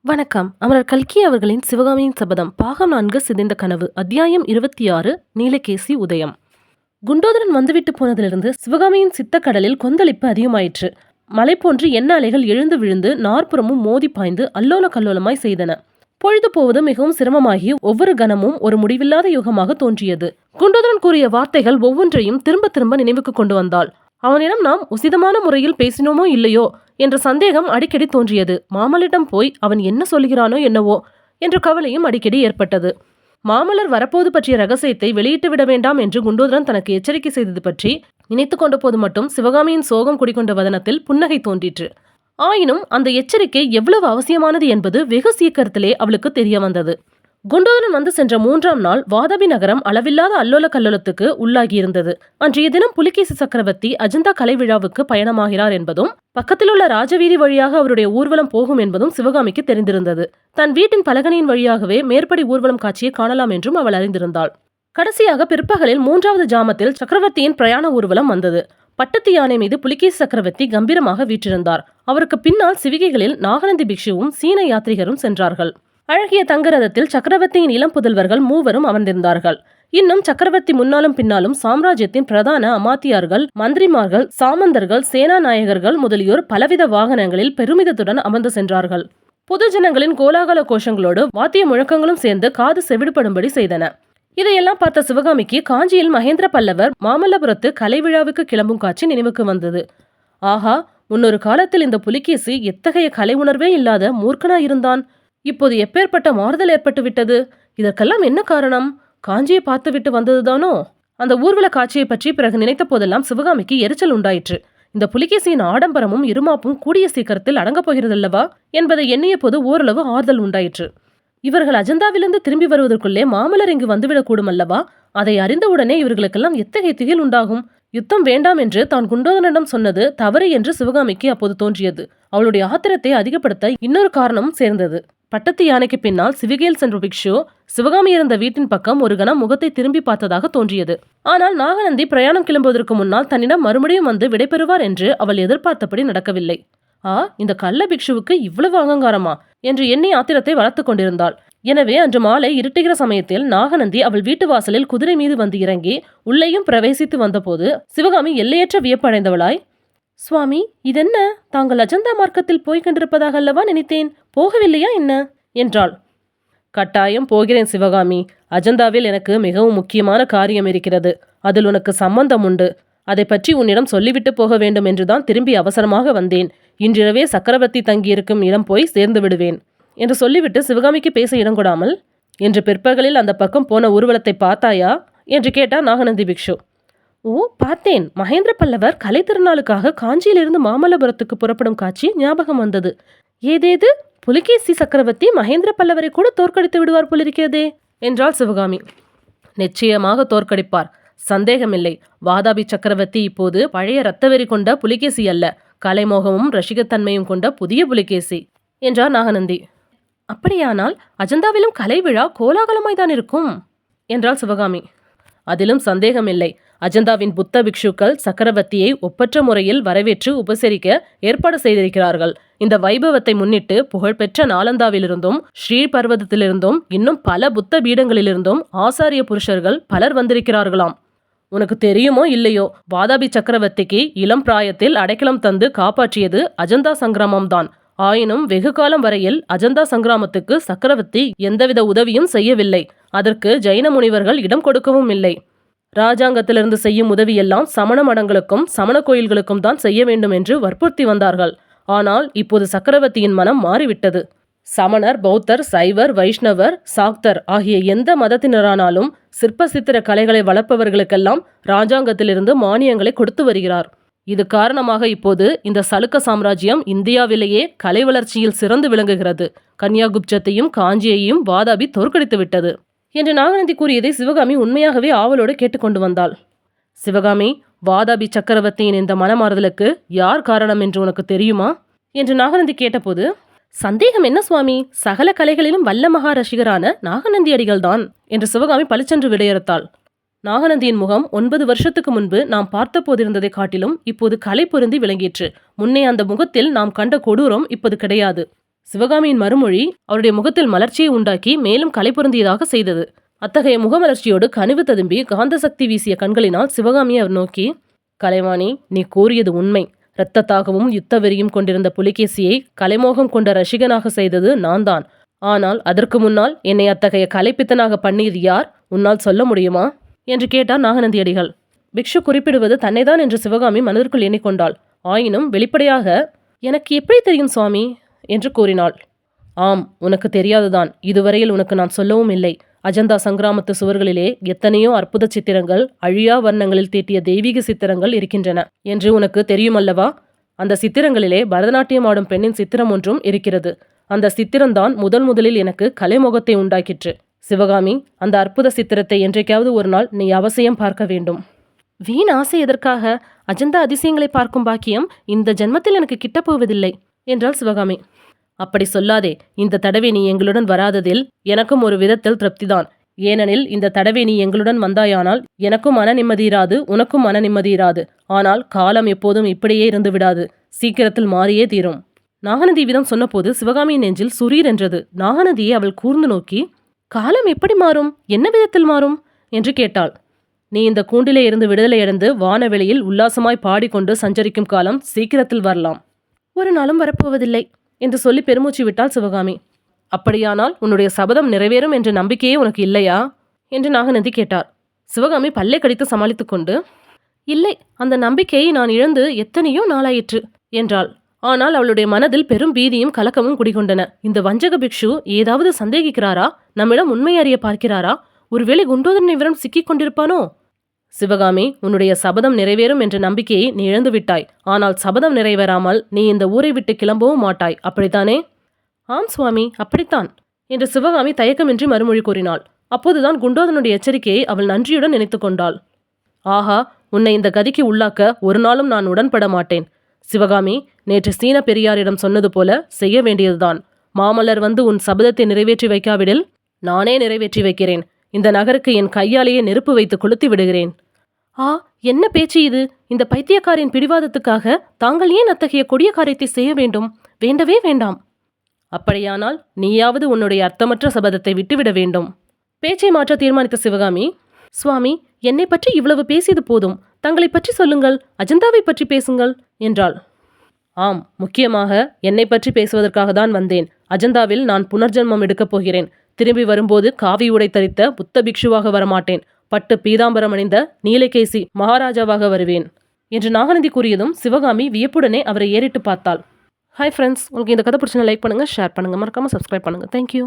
வணக்கம். அமரர் கல்கி அவர்களின் சிவகாமியின் சபதம் பாகம் 4 சிதைந்த கனவு அத்தியாயம் 26 நீலகேசி உதயம். குண்டோதரன் வந்துவிட்டு போனதிலிருந்து சிவகாமியின் சித்தக்கடலில் கொந்தளிப்பு அதிகமாயிற்று. மலை போன்று எண்ண அலைகள் எழுந்து விழுந்து நாற்புறமும் மோதி பாய்ந்து அல்லோல கல்லோலமாய் செய்தன. பொழுது போவது மிகவும் சிரமமாகி ஒவ்வொரு கணமும் ஒரு முடிவில்லாத யுகமாக தோன்றியது. குண்டோதரன் கூறிய வார்த்தைகள் ஒவ்வொன்றையும் திரும்ப திரும்ப நினைவுக்கு கொண்டு வந்தாள். அவனிடம் நாம் உசிதமான முறையில் பேசினோமோ இல்லையோ என்ற சந்தேகம் அடிக்கடி தோன்றியது. மாமல்லிடம் போய் அவன் என்ன சொல்கிறானோ என்னவோ என்ற கவலையும் அடிக்கடி ஏற்பட்டது. மாமல்லர் வரப்போது பற்றிய ரகசியத்தை வெளியிட்டு விட வேண்டாம் என்று குண்டோதரன் தனக்கு எச்சரிக்கை செய்தது பற்றி நினைத்து கொண்ட போது மட்டும் சிவகாமியின் சோகம் குடிகொண்ட வதனத்தில் புன்னகை தோன்றிற்று. ஆயினும் அந்த எச்சரிக்கை எவ்வளவு அவசியமானது என்பது வெகு சீக்கிரத்திலே அவளுக்கு தெரிய வந்தது. குண்டோதரன் வந்து சென்ற 3ஆம் நாள் வாதாபி நகரம் அளவில்லாத அல்லோல கல்லோலத்துக்கு உள்ளாகியிருந்தது. அன்றைய தினம் புலிகேசி சக்கரவர்த்தி அஜந்தா கலை விழாவுக்கு பயணமாகிறார் என்பதும் பக்கத்திலுள்ள ராஜவீதி வழியாக அவருடைய ஊர்வலம் போகும் என்பதும் சிவகாமிக்கு தெரிந்திருந்தது. தன் வீட்டின் பலகனியின் வழியாகவே மேற்படி ஊர்வலம் காட்சியை காணலாம் என்றும் அவள் அறிந்திருந்தாள். கடைசியாக பிற்பகலில் 3வது ஜாமத்தில் சக்கரவர்த்தியின் பிரயாண ஊர்வலம் வந்தது. பட்டத்து யானை மீது புலிகேசி சக்கரவர்த்தி கம்பீரமாக வீற்றிருந்தார். அவருக்கு பின்னால் சிவிகைகளில் நாகநந்தி பிக்ஷுவும் சீன யாத்ரிகரும் சென்றார்கள். அழகிய தங்கரதத்தில் சக்கரவர்த்தியின் இளம் புதல்வர்கள் 3வரும் அமர்ந்திருந்தார்கள். இன்னும் சக்கரவர்த்தி முன்னாலும் பின்னாலும் சாம்ராஜ்யத்தின் பிரதான அமாத்தியார்கள், மந்திரிமார்கள், சாமந்தர்கள், சேனாநாயகர்கள் முதலியோர் பலவித வாகனங்களில் பெருமிதத்துடன் அமர்ந்து சென்றார்கள். பொதுஜனங்களின் கோலாகல கோஷங்களோடு வாத்திய முழக்கங்களும் சேர்ந்து காது செவிடுபடும்படி செய்தன. இதையெல்லாம் பார்த்த சிவகாமிக்கு காஞ்சியில் மகேந்திர பல்லவர் மாமல்லபுரத்து கலை விழாவுக்கு கிளம்பும் காட்சி நினைவுக்கு வந்தது. ஆஹா, முன்னொரு காலத்தில் இந்த புலிகேசி எத்தகைய கலை உணர்வே இல்லாத மூர்க்கனாயிருந்தான். இப்போது எப்பேற்பட்ட மாறுதல் ஏற்பட்டு விட்டது. இதற்கெல்லாம் என்ன காரணம்? காஞ்சியை பார்த்துவிட்டு வந்ததுதானோ? அந்த ஊர்வல காட்சியை பற்றி பிறகு நினைத்த போதெல்லாம் சிவகாமிக்கு எரிச்சல் உண்டாயிற்று. இந்த புலிகேசியின் ஆடம்பரமும் இருமாப்பும் கூடிய சீக்கிரத்தில் அடங்கப் போகிறதல்லவா என்பதை எண்ணிய போது ஓரளவு ஆறுதல் உண்டாயிற்று. இவர்கள் அஜந்தாவிலிருந்து திரும்பி வருவதற்குள்ளே மாமல்லர் இங்கு வந்துவிடக்கூடும் அல்லவா? அதை அறிந்தவுடனே இவர்களுக்கெல்லாம் எத்தகைய திகில் உண்டாகும். யுத்தம் வேண்டாம் என்று தான் குண்டோதரனிடம் சொன்னது தவறு என்று சிவகாமிக்கு அப்போது தோன்றியது. அவளுடைய ஆத்திரத்தை அதிகப்படுத்த இன்னொரு காரணமும் சேர்ந்தது. பட்டத்து யானைக்கு பின்னால் சிவிகையில் சென்ற பிக்ஷு சிவகாமி இருந்த வீட்டின் பக்கம் ஒரு கணம் முகத்தை திரும்பி பார்த்ததாக தோன்றியது. ஆனால் நாகநந்தி பிரயாணம் கிளம்புவதற்கு முன்னால் தன்னிடம் மறுபடியும் வந்து விடைபெறுவார் என்று அவள் எதிர்பார்த்தபடி நடக்கவில்லை. இந்த கள்ள பிக்ஷுவுக்கு இவ்வளவு அகங்காரமா என்று எண்ணி ஆத்திரத்தை வளர்த்து கொண்டிருந்தாள். எனவே அன்று மாலை இருட்டுகிற சமயத்தில் நாகநந்தி அவள் வீட்டு வாசலில் குதிரை மீது வந்து இறங்கி உள்ளேயும் பிரவேசித்து வந்தபோது சிவகாமி எல்லையற்ற வியப்படைந்தவளாய், சுவாமி, இதென்ன? தாங்கள் அஜந்தா மார்க்கத்தில் போய் கொண்டிருப்பதாக அல்லவா நினைத்தேன். போகவில்லையா என்ன என்றாள். கட்டாயம் போகிறேன் சிவகாமி. அஜந்தாவில் எனக்கு மிகவும் முக்கியமான காரியம் இருக்கிறது. அதில் உனக்கு சம்பந்தம் உண்டு. அதை பற்றி உன்னிடம் சொல்லிவிட்டு போக வேண்டும் என்றுதான் திரும்பி அவசரமாக வந்தேன். இன்றிரவே சக்கரவர்த்தி தங்கியிருக்கும் இடம் போய் சேர்ந்து விடுவேன் என்று சொல்லிவிட்டு சிவகாமிக்கு பேச இடம் கொடாமல், இன்று பிற்பகலில் அந்த பக்கம் போன ஊர்வலத்தை பார்த்தாயா என்று கேட்டார் நாகநந்தி பிக்ஷு. ஓ, பார்த்தேன். மகேந்திர பல்லவர் கலை திருநாளுக்காக காஞ்சியிலிருந்து மாமல்லபுரத்துக்கு புறப்படும் காட்சி ஞாபகம் வந்தது. ஏதேது? புலிகேசி சக்கரவர்த்தி மகேந்திர பல்லவரை கூட தோற்கடித்து விடுவார் போலிருக்கிறதே என்றாள் சிவகாமி. நிச்சயமாக தோற்கடிப்பார், சந்தேகமில்லை. வாதாபி சக்கரவர்த்தி இப்போது பழைய இரத்தவெறி கொண்ட புலிகேசி அல்ல, கலைமோகமும் ரசிகத்தன்மையும் கொண்ட புதிய புலிகேசி என்றார் நாகநந்தி. அப்படியானால் அஜந்தாவிலும் கலை விழா கோலாகலமாய்தான் இருக்கும் என்றாள் சிவகாமி. அதிலும் சந்தேகமில்லை. அஜந்தாவின் புத்த பிக்ஷுக்கள் சக்கரவர்த்தியை ஒப்பற்ற முறையில் வரவேற்று உபசரிக்க ஏற்பாடு செய்திருக்கிறார்கள். இந்த வைபவத்தை முன்னிட்டு புகழ்பெற்ற நாலந்தாவிலிருந்தும் ஸ்ரீபர்வதத்திலிருந்தும் இன்னும் பல புத்த பீடங்களிலிருந்தும் ஆசாரிய புருஷர்கள் பலர் வந்திருக்கிறார்களாம். உனக்கு தெரியுமோ இல்லையோ, வாதாபி சக்கரவர்த்திக்கு இளம் பிராயத்தில் அடைக்கலம் தந்து காப்பாற்றியது அஜந்தா சங்கிராமம்தான். ஆயினும் வெகு காலம் வரையில் அஜந்தா சங்கிராமத்துக்கு சக்கரவர்த்தி எந்தவித உதவியும் செய்யவில்லை. அதற்கு ஜைன முனிவர்கள் இடம் கொடுக்கவும் இல்லை. ராஜாங்கத்திலிருந்து செய்யும் உதவியெல்லாம் சமண மடங்களுக்கும் சமண கோயில்களுக்கும் தான் செய்ய வேண்டும் என்று வற்புறுத்தி வந்தார்கள். ஆனால் இப்போது சக்கரவர்த்தியின் மனம் மாறிவிட்டது. சமணர், பௌத்தர், சைவர், வைஷ்ணவர், சாக்தர் ஆகிய எந்த மதத்தினரானாலும் சிற்ப சித்திர கலைகளை வளர்ப்பவர்களுக்கெல்லாம் ராஜாங்கத்திலிருந்து மானியங்களை கொடுத்து வருகிறார். இது காரணமாக இப்போது இந்த சலுக்க சாம்ராஜ்யம் இந்தியாவிலேயே கலை வளர்ச்சியில் சிறந்து விளங்குகிறது. கன்யாகுப்ஜத்தையும் காஞ்சியையும் வாதாபி தோற்கடித்து விட்டது என்று நாகநந்தி கூறியதை சிவகாமி உண்மையாகவே ஆவலோடு கேட்டுக்கொண்டு வந்தாள். சிவகாமி, வாதாபி சக்கரவர்த்தியின் இந்த மனமாறுதலுக்கு யார் காரணம் என்று உனக்கு தெரியுமா என்று நாகநந்தி கேட்டபோது, சந்தேகம் என்ன சுவாமி, சகல கலைகளிலும் வல்ல மகா ரசிகரான நாகநந்தி அடிகள்தான் என்று சிவகாமி பளிச்சென்று விடையறுத்தாள். நாகநந்தியின் முகம் 9 வருஷத்துக்கு முன்பு நாம் பார்த்த போதிருந்ததை காட்டிலும் இப்போது கலை பொருந்தி விளங்கிற்று. முன்னே அந்த முகத்தில் நாம் கண்ட கொடூரம் இப்போது கிடையாது. சிவகாமியின் மறுமொழி அவருடைய முகத்தில் மலர்ச்சியை உண்டாக்கி மேலும் களை பொருந்தியதாக செய்தது. அத்தகைய முகமலர்ச்சியோடு கனிவு ததும்பி காந்த சக்தி வீசிய கண்களினால் சிவகாமியை அவர் நோக்கி, கலைவாணி, நீ கூறியது உண்மை. இரத்தத்தாகவும் யுத்த வெறியும் கொண்டிருந்த புலிகேசியை கலைமோகம் கொண்ட ரசிகனாக செய்தது நான் தான். ஆனால் அதற்கு முன்னால் என்னை அத்தகைய கலைப்பித்தனாக பண்ணியது யார்? உன்னால் சொல்ல முடியுமா என்று கேட்டார் நாகநந்தியடிகள். பிக்ஷு குறிப்பிடுவது தன்னைதான் என்று சிவகாமி மனதிற்குள் எண்ணிக்கொண்டாள். ஆயினும் வெளிப்படையாக, எனக்கு எப்படி தெரியும் சுவாமி என்று கூறினாள். ஆம், உனக்கு தெரியாதுதான். இதுவரையில் உனக்கு நான் சொல்லவும் இல்லை. அஜந்தா சங்கிராமத்து சுவர்களிலே எத்தனையோ அற்புத சித்திரங்கள், அழியா வர்ணங்களில் தீட்டிய தெய்வீக சித்திரங்கள் இருக்கின்றன என்று உனக்கு தெரியுமல்லவா? அந்த சித்திரங்களிலே பரதநாட்டியம் ஆடும் பெண்ணின் சித்திரம் ஒன்றும் இருக்கிறது. அந்த சித்திரம்தான் முதலில் எனக்கு கலைமுகத்தை உண்டாக்கிற்று. சிவகாமி, அந்த அற்புத சித்திரத்தை என்றைக்காவது ஒரு நாள் நீ அவசியம் பார்க்க வேண்டும். வீண் ஆசை எதற்காக? அஜந்தா அதிசயங்களை பார்க்கும் பாக்கியம் இந்த ஜென்மத்தில் எனக்கு கிட்டப்போவதில்லை என்றாள் சிவகாமி. அப்படி சொல்லாதே. இந்த தடவை நீ எங்களுடன் வராததில் எனக்கும் ஒரு விதத்தில் திருப்திதான். ஏனெனில் இந்த தடவை நீ எங்களுடன் வந்தாயானால் எனக்கும் மன நிம்மதியிராது, உனக்கும் மன நிம்மதியிராது. ஆனால் காலம் எப்போதும் இப்படியே இருந்து விடாது. சீக்கிரத்தில் மாறியே தீரும். நாகநந்தி விதம் சொன்னபோது சிவகாமியின் நெஞ்சில் சுரீர் என்றது. நாகநந்தியை அவள் கூர்ந்து நோக்கி, காலம் எப்படி மாறும்? என்ன விதத்தில் மாறும் என்று கேட்டாள். நீ இந்த கூண்டிலே இருந்து விடுதலையடைந்து வானவெளியில் உல்லாசமாய் பாடிக்கொண்டு சஞ்சரிக்கும் காலம் சீக்கிரத்தில் வரலாம். ஒரு நாளும் வரப்போவதில்லை என்று சொல்லி பெருமூச்சு விட்டாள் சிவகாமி. அப்படியானால் உன்னுடைய சபதம் நிறைவேறும் என்ற நம்பிக்கையே உனக்கு இல்லையா என்று நாகநந்தி கேட்டார். சிவகாமி பல்லை கடித்து சமாளித்துக் கொண்டு, இல்லை, அந்த நம்பிக்கையை நான் இழந்து எத்தனையோ நாளாயிற்று என்றாள். ஆனால் அவளுடைய மனதில் பெரும் பீதியும் கலக்கமும் குடிகொண்டன. இந்த வஞ்சக பிக்ஷு ஏதாவது சந்தேகிக்கிறாரா? நம்மிடம் உண்மை அறிய பார்க்கிறாரா? ஒருவேளை குண்டோதரன் இவரம் சிக்கிக் கொண்டிருப்பானோ? சிவகாமி, உன்னுடைய சபதம் நிறைவேறும் என்ற நம்பிக்கையை நீ இழந்து விட்டாய். ஆனால் சபதம் நிறைவேறாமல் நீ இந்த ஊரை விட்டு கிளம்பவும் மாட்டாய், அப்படித்தானே? ஆம் சுவாமி, அப்படித்தான் என்று சிவகாமி தயக்கமின்றி மறுமொழி கூறினாள். அப்போதுதான் குண்டோதரனுடைய எச்சரிக்கையை அவள் நன்றியுடன் நினைத்து கொண்டாள். ஆஹா, உன்னை இந்த கதிக்கு உள்ளாக்க ஒரு நாளும் நான் உடன்பட மாட்டேன். சிவகாமி, நேற்று சீன பெரியாரிடம் சொன்னது போல செய்ய வேண்டியதுதான். மாமல்லர் வந்து உன் சபதத்தை நிறைவேற்றி வைக்காவிடில் நானே நிறைவேற்றி வைக்கிறேன். இந்த நகருக்கு என் கையாலேயே நெருப்பு வைத்து கொளுத்தி விடுகிறேன். ஆ, என்ன பேச்சு இது? இந்த பைத்தியக்காரின் பிடிவாதத்துக்காக தாங்கள் ஏன் அத்தகைய கொடிய காரியத்தை செய்ய வேண்டும்? வேண்டவே வேண்டாம். அப்படியானால் நீயாவது உன்னுடைய அர்த்தமற்ற சபதத்தை விட்டுவிட வேண்டும். பேச்சை மாற்ற தீர்மானித்த சிவகாமி, சுவாமி, என்னை பற்றி இவ்வளவு பேசியது போதும். தங்களை பற்றி சொல்லுங்கள். அஜந்தாவை பற்றி பேசுங்கள் என்றாள். ஆம், முக்கியமாக என்னை பற்றி பேசுவதற்காக தான் வந்தேன். அஜந்தாவில் நான் புனர்ஜென்மம் எடுக்கப் போகிறேன். திரும்பி வரும்போது காவி உடை தரித்த புத்த பிக்ஷுவாக வரமாட்டேன். பட்டு பீதாம்பரம் அணிந்த நீலகேசி மகாராஜாவாக வருவேன் என்று நாகநந்தி கூறியதும் சிவகாமி வியப்புடனே அவரை ஏறிட்டு பார்த்தாள். ஹாய் ஃப்ரெண்ட்ஸ், உங்களுக்கு இந்த கதை பிடிச்சினா லைக் பண்ணுங்கள், ஷேர் பண்ணுங்கள், மறக்காமல் சப்ஸ்கிரைப் பண்ணுங்கள். தேங்க்யூ.